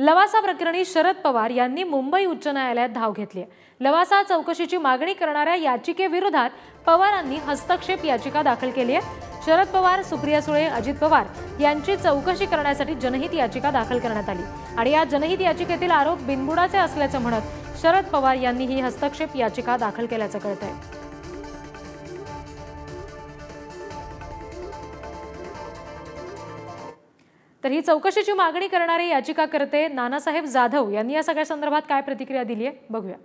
लवासा प्रकरणी शरद पवार यांनी मुंबई उच्च न्यायालयात धाव घेतली आहे। लवासा चौकशीची मागणी करणाऱ्या याचिकेविरोधात पवारांनी हस्तक्षेप याचिका दाखल केली आहे। शरद पवार, सुप्रिया सुळे, अजित पवार यांची चौकशी करण्यासाठी जनहित याचिका दाखल करण्यात आली आणि या जनहित याचिकेतील आरोप बिनबुडाचे असल्याचे म्हणत शरद पवार यांनी ही हस्तक्षेप याचिका दाखल केल्याचे कळते। तर ही चौकशीची मागणी करणारे याचिकाकर्ते नानासाहेब जाधव यांनी या सगळ्या संदर्भात काय प्रतिक्रिया दिली आहे बघूया।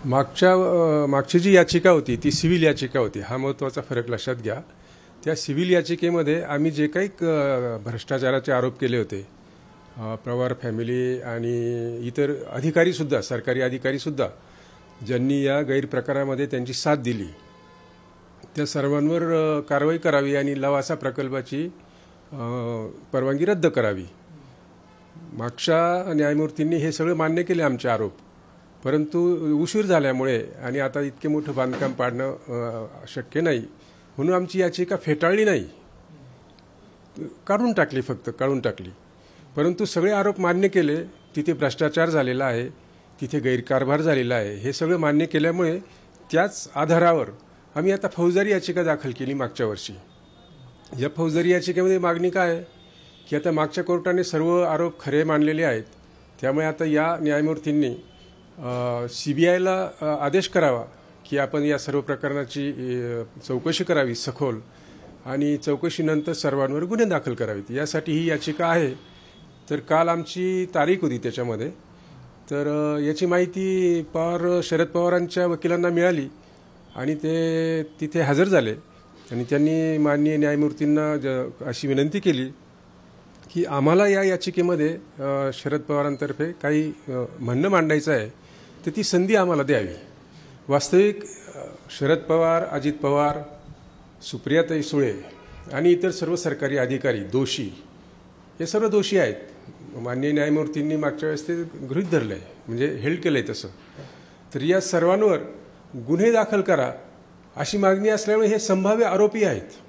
मागची जी याचिका होती ती सिव्हिल याचिका होती। हा महत्त्वाचा फरक लक्षात घ्या। त्या सिव्हिल याचिकेमध्ये आम्ही जे काही भ्रष्टाचाराचे आरोप केले होते, पवार फॅमिली आणि इतर अधिकारी सुद्धा, सरकारी अधिकारी सुद्धा ज्यांनी या गैरप्रकारामध्ये त्यांची साथ दिली, त्या सर्वांवर कारवाई करावी आणि लवासा प्रकल्पाची परवानगी रद्द करावी। मागच्या न्यायमूर्तींनी हे सगळं मान्य केले आमचे आरोप, परंतु उशीर झाल्यामुळे आणि आता इतके मोठं बांधकाम पाडणं शक्य नाही म्हणून आमची याचिका फेटाळली नाही, काढून टाकली, फक्त काढून टाकली। परंतु सगळे आरोप मान्य केले। तिथे भ्रष्टाचार झालेला आहे, तिथे गैरकारभार झालेला आहे, हे सगळं मान्य केल्यामुळे त्याच आधारावर आम्ही आता फौजदारी याचिका दाखल केली मागच्या वर्षी। या फौजदारी याचिकेमध्ये मागणी काय आहे की आता मागच्या कोर्टाने सर्व आरोप खरे मानलेले आहेत, त्यामुळे आता या न्यायमूर्तींनी CBIला आदेश करावा की आपण या सर्व प्रकरणाची चौकशी करावी सखोल आणि चौकशीनंतर सर्वांवर गुन्हे दाखल करावेत, यासाठी ही याचिका आहे। तर काल आमची तारीख होती त्याच्यामध्ये, तर याची माहिती शरद पवारांच्या वकिलांना मिळाली आणि ते तिथे हजर झाले आणि त्यांनी माननीय न्यायमूर्तींना अशी विनंती केली की आम्हाला या याचिकेमध्ये शरद पवारांतर्फे काही म्हणणं मांडायचं आहे, तर ती संधी आम्हाला द्यावी। वास्तविक शरद पवार, अजित पवार, सुप्रियाताई सुळे आणि इतर सर्व सरकारी अधिकारी दोषी, हे सर्व दोषी आहेत। माननीय न्यायमूर्तींनी मागच्या वेळेस ते गृहीत धरलं आहे, म्हणजे हेल्ड केलं आहे तसं। तर या सर्वांवर गुन्हे दाखल करा अशी मागणी असल्यामुळे हे संभाव्य आरोपी आहेत।